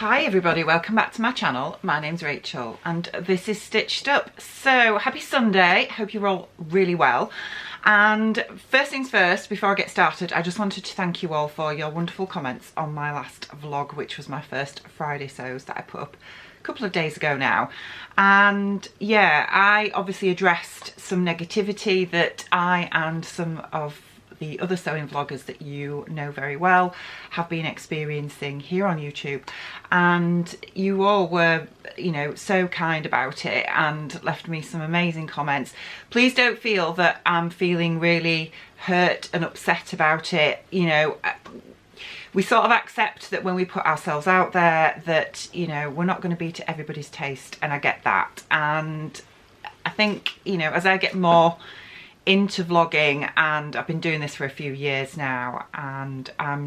Hi everybody, welcome back to my channel. My name's Rachel and this is Stitched Up. So happy Sunday, hope you're all really well. And first things first, before I get started, I just wanted to thank you all for your wonderful comments on my last vlog, which was my first Friday sews that I put up a couple of days ago now. And yeah, I obviously addressed some negativity that I and some of the other sewing vloggers that you know very well have been experiencing here on YouTube, and you all were, you know, so kind about it and left me some amazing comments. Please don't feel that I'm feeling really hurt and upset about it. You know, we sort of accept that when we put ourselves out there that, you know, we're not going to be to everybody's taste, and I get that. And I think, you know, as I get more into vlogging, and I've been doing this for a few years now, and I've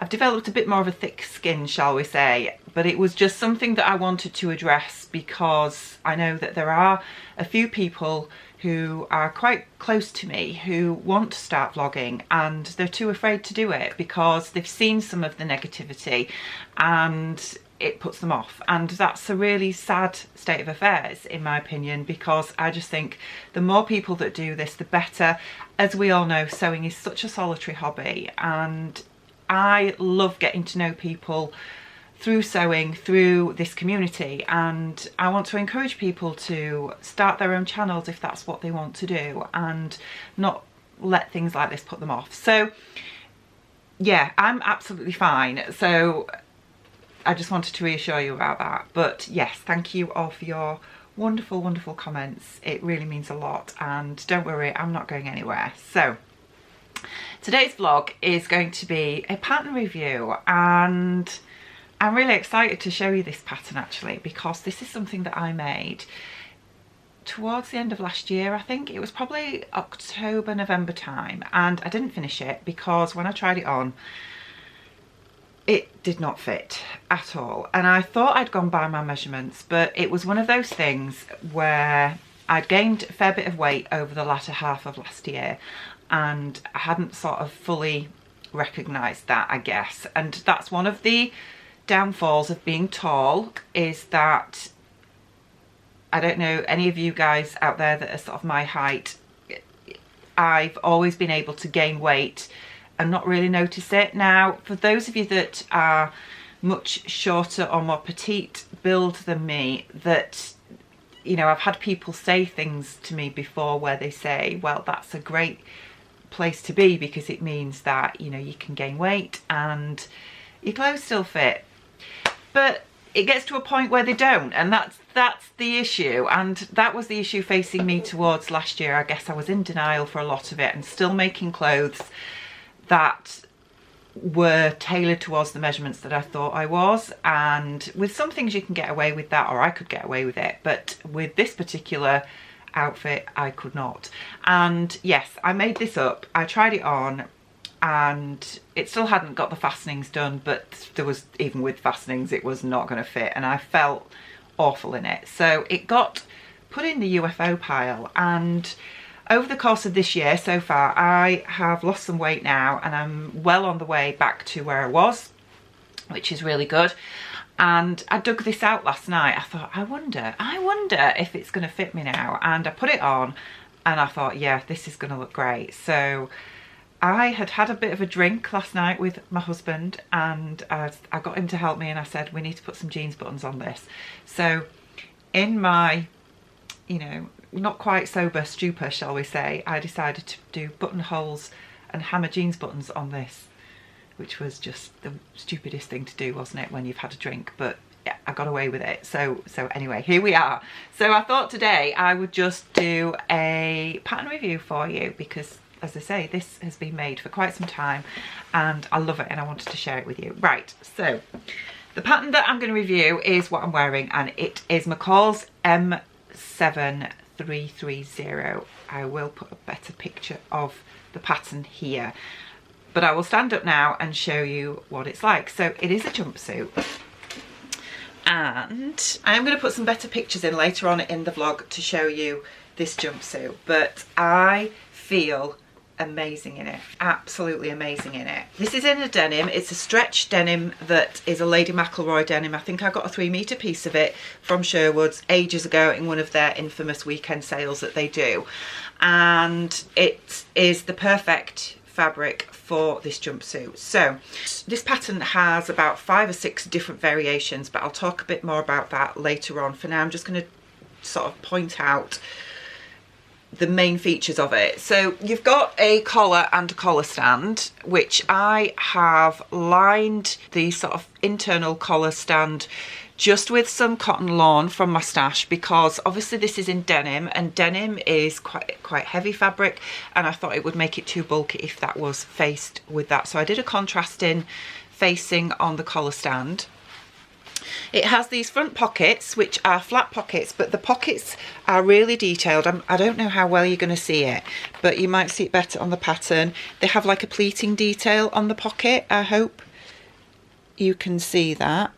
developed a bit more of a thick skin, shall we say, but it was just something that I wanted to address because I know that there are a few people who are quite close to me who want to start vlogging and they're too afraid to do it because they've seen some of the negativity and it puts them off. And that's a really sad state of affairs in my opinion, because I just think the more people that do this, the better. As we all know, sewing is such a solitary hobby, and I love getting to know people through sewing, through this community, and I want to encourage people to start their own channels if that's what they want to do and not let things like this put them off. So yeah, I'm absolutely fine. So I just wanted to reassure you about that. But yes, thank you all for your wonderful, wonderful comments. It really means a lot, and don't worry, I'm not going anywhere. So today's vlog is going to be a pattern review, and I'm really excited to show you this pattern actually, because this is something that I made towards the end of last year. I think it was probably October, November time, and I didn't finish it because when I tried it on, it did not fit at all. And I thought I'd gone by my measurements, but it was one of those things where I'd gained a fair bit of weight over the latter half of last year, and I hadn't sort of fully recognised that, I guess. And that's one of the downfalls of being tall, is that I don't know any of you guys out there that are sort of my height. I've always been able to gain weight and not really notice it. Now, for those of you that are much shorter or more petite build than me, that, you know, I've had people say things to me before where they say, well, that's a great place to be because it means that, you know, you can gain weight and your clothes still fit. But it gets to a point where they don't, and that's the issue. And that was the issue facing me towards last year. I guess I was in denial for a lot of it and still making clothes that were tailored towards the measurements that I thought I was. And with some things you can get away with that, or I could get away with it, but with this particular outfit I could not. And yes, I made this up, I tried it on, and it still hadn't got the fastenings done, but there was, even with fastenings, it was not going to fit, and I felt awful in it. So it got put in the UFO pile, and over the course of this year so far, I have lost some weight now, and I'm well on the way back to where I was, which is really good. And I dug this out last night. I thought, I wonder if it's going to fit me now. And I put it on and I thought, yeah, this is going to look great. So I had had a bit of a drink last night with my husband, and I got him to help me, and I said, we need to put some jeans buttons on this. So in my, you know, not quite sober stupor, shall we say, I decided to do buttonholes and hammer jeans buttons on this, which was just the stupidest thing to do, wasn't it, when you've had a drink? But yeah, I got away with it. So anyway, here we are. So I thought today I would just do a pattern review for you because, as I say, this has been made for quite some time and I love it and I wanted to share it with you. Right, so the pattern that I'm going to review is what I'm wearing, and it is McCalls M7330. I will put a better picture of the pattern here, but I will stand up now and show you what it's like. So it is a jumpsuit, and I'm going to put some better pictures in later on in the vlog to show you this jumpsuit, but I feel amazing in it, absolutely amazing in it. This is in a denim. It's a stretch denim that is a Lady McElroy denim. I think I got a 3 metre piece of it from Sherwood's ages ago in one of their infamous weekend sales that they do, and it is the perfect fabric for this jumpsuit. So this pattern has about 5 or 6 different variations, but I'll talk a bit more about that later on. For now, I'm just going to sort of point out the main features of it. So you've got a collar and a collar stand, which I have lined the sort of internal collar stand just with some cotton lawn from my stash, because obviously this is in denim, and denim is quite heavy fabric, and I thought it would make it too bulky if that was faced with that. So I did a contrasting facing on the collar stand. It has these front pockets, which are flat pockets, but the pockets are really detailed. I don't know how well you're going to see it, but you might see it better on the pattern. They have like a pleating detail on the pocket. I hope you can see that.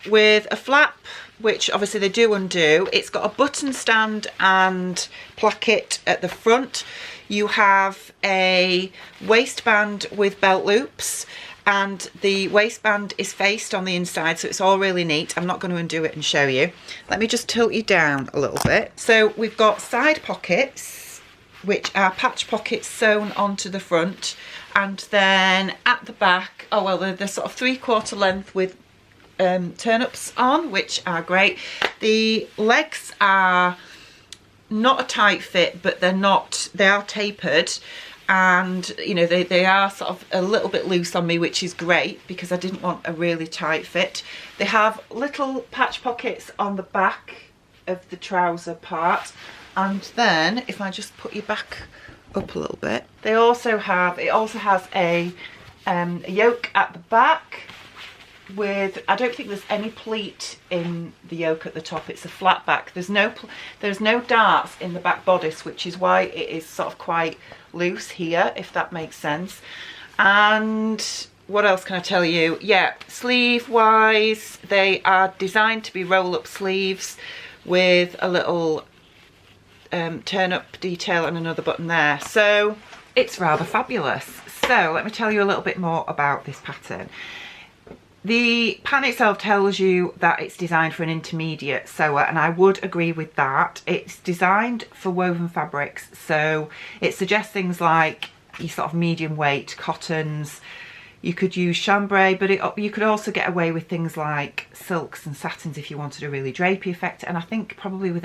With a flap, which obviously they do undo. It's got a button stand and placket at the front. You have a waistband with belt loops, and the waistband is faced on the inside, so it's all really neat. I'm not going to undo it and show you. Let me just tilt you down a little bit. So we've got side pockets, which are patch pockets sewn onto the front, and then at the back, oh well, they're sort of 3/4 length with turn-ups on, which are great. The legs are not a tight fit, but they are tapered, and you know, they are sort of a little bit loose on me, which is great because I didn't want a really tight fit. They have little patch pockets on the back of the trouser part, and then if I just put you back up a little bit, it also has a yoke at the back with, I don't think there's any pleat in the yoke at the top. It's a flat back. There's no darts in the back bodice, which is why it is sort of quite loose here, if that makes sense. And what else can I tell you? Yeah, sleeve wise, they are designed to be roll up sleeves with a little turn up detail and another button there. So it's rather fabulous. So let me tell you a little bit more about this pattern. The pattern itself tells you that it's designed for an intermediate sewer, and I would agree with that. It's designed for woven fabrics, so it suggests things like your sort of medium weight cottons. You could use chambray, but you could also get away with things like silks and satins if you wanted a really drapey effect, and I think probably with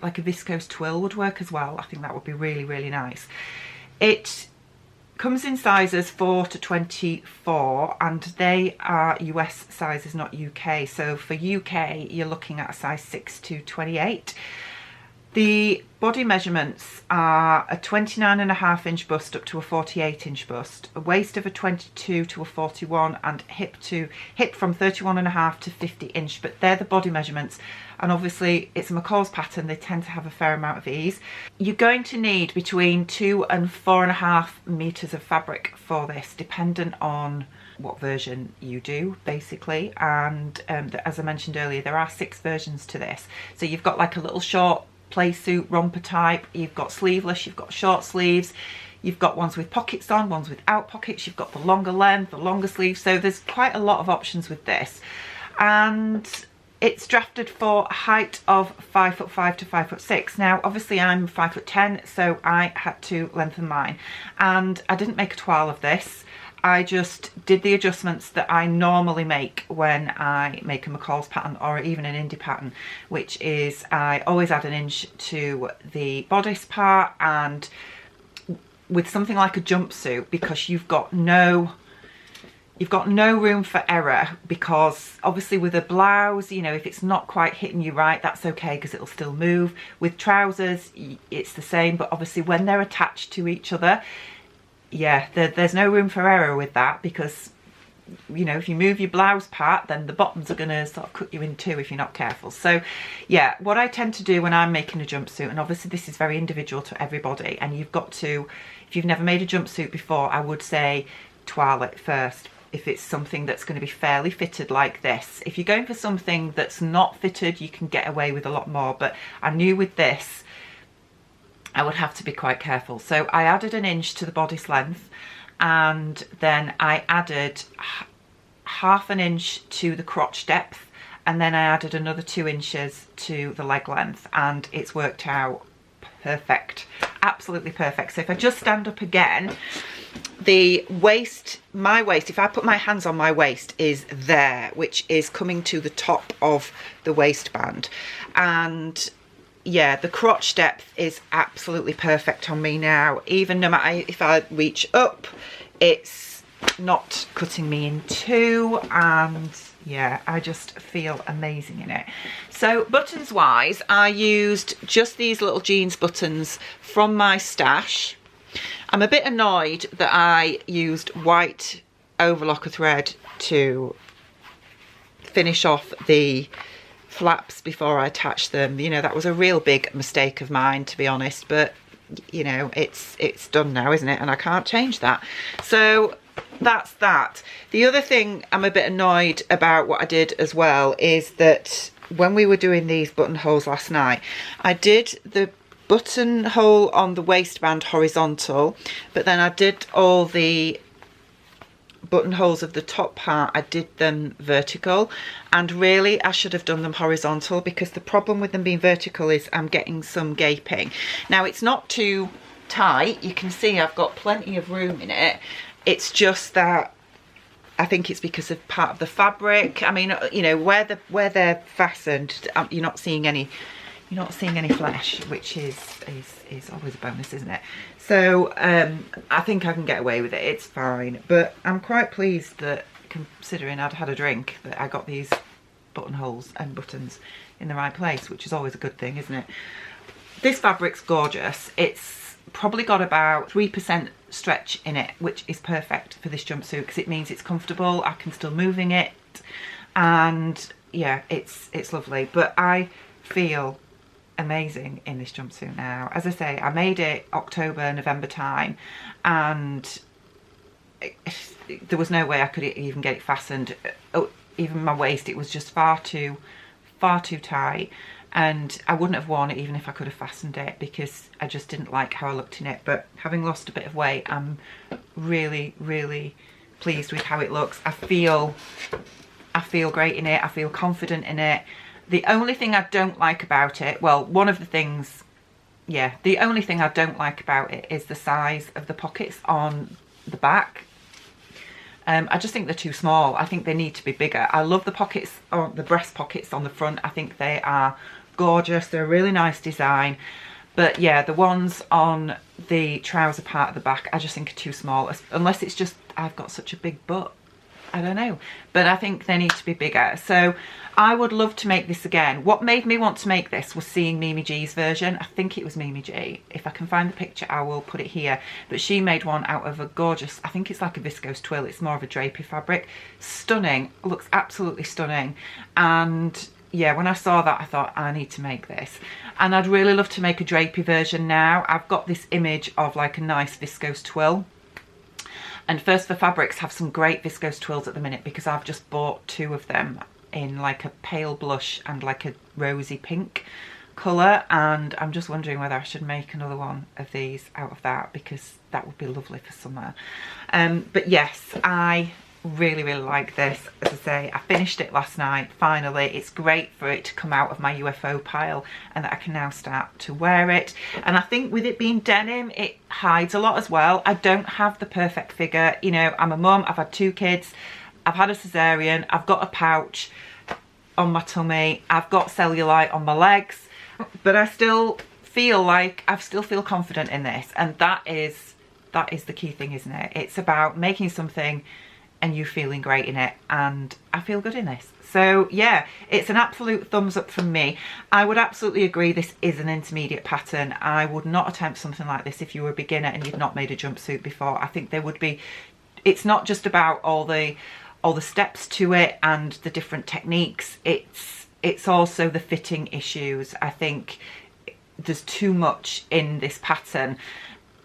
like a viscose twill would work as well. I think that would be really, really nice. It comes in sizes 4 to 24, and they are US sizes, not UK. So for UK, you're looking at a size 6 to 28. The body measurements are a 29.5-inch bust up to a 48-inch bust, a waist of a 22 to a 41, and hip from 31.5 to 50-inch. But they're the body measurements, and obviously it's a McCalls pattern. They tend to have a fair amount of ease. You're going to need between 2 and 4.5 meters of fabric for this, dependent on what version you do, basically. And as I mentioned earlier, there are 6 versions to this. So you've got like a little short play suit romper type, you've got sleeveless, you've got short sleeves, you've got ones with pockets on, ones without pockets, you've got the longer length, the longer sleeves. So there's quite a lot of options with this, and it's drafted for a height of 5'5" to 5'6". Now obviously I'm 5'10", so I had to lengthen mine, and I didn't make a toile of this. I just did the adjustments that I normally make when I make a McCalls pattern or even an indie pattern, which is I always add 1 inch to the bodice part, and with something like a jumpsuit, because you've got no room for error, because obviously with a blouse, you know, if it's not quite hitting you right, that's okay because it'll still move. With trousers, it's the same, but obviously when they're attached to each other, yeah, there's no room for error with that, because, you know, if you move your blouse part, then the bottoms are going to sort of cut you in two if you're not careful. So yeah, what I tend to do when I'm making a jumpsuit, and obviously this is very individual to everybody, and you've got to, if you've never made a jumpsuit before, I would say toile it first. If it's something that's going to be fairly fitted like this. If you're going for something that's not fitted, you can get away with a lot more, but I knew with this, I would have to be quite careful. So I added an inch to the bodice length, and then I added half an inch to the crotch depth, and then I added another 2 inches to the leg length, and it's worked out perfect, absolutely perfect. So if I just stand up again, the waist, my waist, if I put my hands on my waist, is there, which is coming to the top of the waistband. And yeah, the crotch depth is absolutely perfect on me now. Even no matter if I reach up, it's not cutting me in two, and yeah, I just feel amazing in it. So buttons wise, I used just these little jeans buttons from my stash. I'm a bit annoyed that I used white overlocker thread to finish off the flaps before I attached them. You know, that was a real big mistake of mine, to be honest, but you know, it's done now, isn't it? And I can't change that. So that's that. The other thing I'm a bit annoyed about what I did as well is that when we were doing these buttonholes last night, I did the buttonhole on the waistband horizontal, but then I did all the buttonholes of the top part, I did them vertical, and really I should have done them horizontal, because the problem with them being vertical is I'm getting some gaping. Now it's not too tight, you can see I've got plenty of room in it. It's just that I think it's because of part of the fabric. I mean, you know, where they're fastened, you're not seeing any flesh, which is always a bonus, isn't it? So I think I can get away with it, it's fine. But I'm quite pleased that, considering I'd had a drink, that I got these buttonholes and buttons in the right place, which is always a good thing, isn't it? This fabric's gorgeous. It's probably got about 3% stretch in it, which is perfect for this jumpsuit, because it means it's comfortable, I can still moving it, and yeah, it's lovely. But I feel amazing in this jumpsuit now. As I say, I made it October, November time, and there was no way I could even get it fastened. Oh, even my waist, it was just far too tight, and I wouldn't have worn it even if I could have fastened it, because I just didn't like how I looked in it. But having lost a bit of weight, I'm really pleased with how it looks. I feel great in it, I feel confident in it. The only thing I don't like about it, well, one of the things, yeah, the only thing I don't like about it is the size of the pockets on the back. I just think they're too small. I think they need to be bigger. I love the pockets, or the breast pockets on the front. I think they are gorgeous. They're a really nice design. But yeah, the ones on the trouser part of the back, I just think are too small. Unless it's just I've got such a big butt. I don't know, but I think they need to be bigger. So I would love to make this again. What made me want to make this was seeing Mimi G's version. I think it was Mimi G. If I can find the picture, I will put it here. But she made one out of a gorgeous, I think it's like a viscose twill. It's more of a drapey fabric. Stunning, looks absolutely stunning. And yeah, when I saw that, I thought, I need to make this. And I'd really love to make a drapey version now. I've got this image of like a nice viscose twill. And First for Fabrics have some great viscose twills at the minute, because I've just bought 2 of them in like a pale blush and like a rosy pink colour, and I'm just wondering whether I should make another one of these out of that, because that would be lovely for summer. But yes, I really like this. As I say, I finished it last night finally. It's great for it to come out of my UFO pile and that I can now start to wear it. And I think with it being denim, it hides a lot as well. I don't have the perfect figure, you know. I'm a mum, I've had 2 kids, I've had a cesarean, I've got a pouch on my tummy, I've got cellulite on my legs, but I still feel like I still feel confident in this, and that is the key thing, isn't it? It's about making something and you feeling great in it, and I feel good in this. So yeah, it's an absolute thumbs up from me. I would absolutely agree this is an intermediate pattern. I would not attempt something like this if you were a beginner and you've not made a jumpsuit before. I think there would be, it's not just about all the steps to it and the different techniques, it's also the fitting issues. I think there's too much in this pattern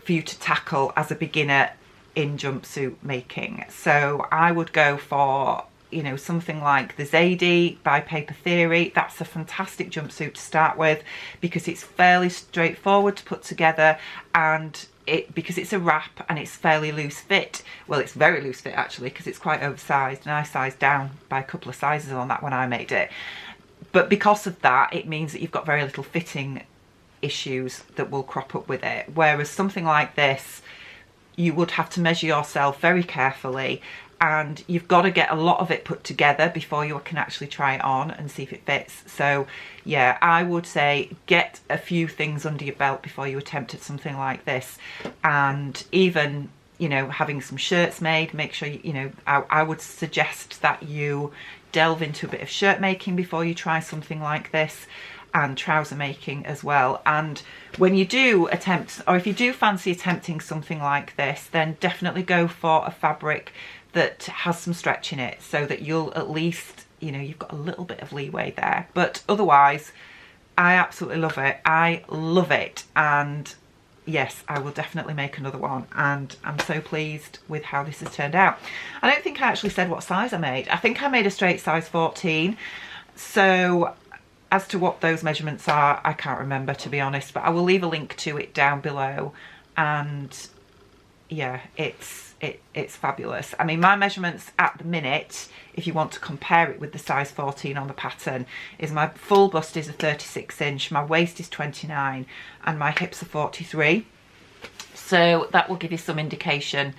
for you to tackle as a beginner in jumpsuit making. So I would go for, you know, something like the Zadie by Paper Theory. That's a fantastic jumpsuit to start with because it's fairly straightforward to put together, and because it's a wrap and it's fairly loose fit. Well, it's very loose fit actually, because it's quite oversized, and I sized down by a couple of sizes on that when I made it. But because of that, it means that you've got very little fitting issues that will crop up with it. Whereas something like this, you would have to measure yourself very carefully, and you've got to get a lot of it put together before you can actually try it on and see if it fits. So yeah, I would say get a few things under your belt before you attempt at something like this. And even, you know, having some shirts made, make sure you know, I would suggest that you delve into a bit of shirt making before you try something like this, and trouser making as well. And when you do attempt, or if you do fancy attempting something like this, then definitely go for a fabric that has some stretch in it, so that you'll at least, you know, you've got a little bit of leeway there. But otherwise, I absolutely love it. I love it. And yes, I will definitely make another one, and I'm so pleased with how this has turned out. I don't think I actually said what size I made. I think I made a straight size 14. So as to what those measurements are, I can't remember, to be honest, but I will leave a link to it down below. And yeah, it's fabulous. I mean, my measurements at the minute, if you want to compare it with the size 14 on the pattern, is my full bust is a 36 inch, my waist is 29, and my hips are 43. So that will give you some indication.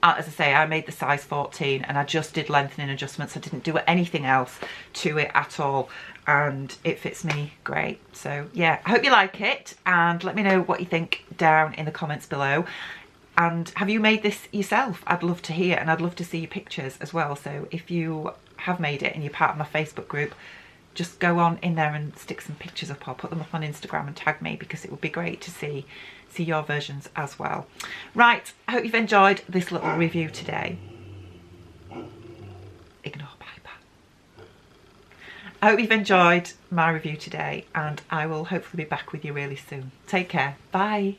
As I say, I made the size 14 and I just did lengthening adjustments. I didn't do anything else to it at all, and it fits me great. So yeah, I hope you like it, and let me know what you think down in the comments below. And have you made this yourself? I'd love to hear, and I'd love to see your pictures as well. So if you have made it and you're part of my Facebook group, just go on in there and stick some pictures up. I'll put them up on Instagram and tag me, because it would be great to see your versions as well. Right, I hope you've enjoyed this little review today. Ignore Piper. I hope you've enjoyed my review today, and I will hopefully be back with you really soon. Take care. Bye.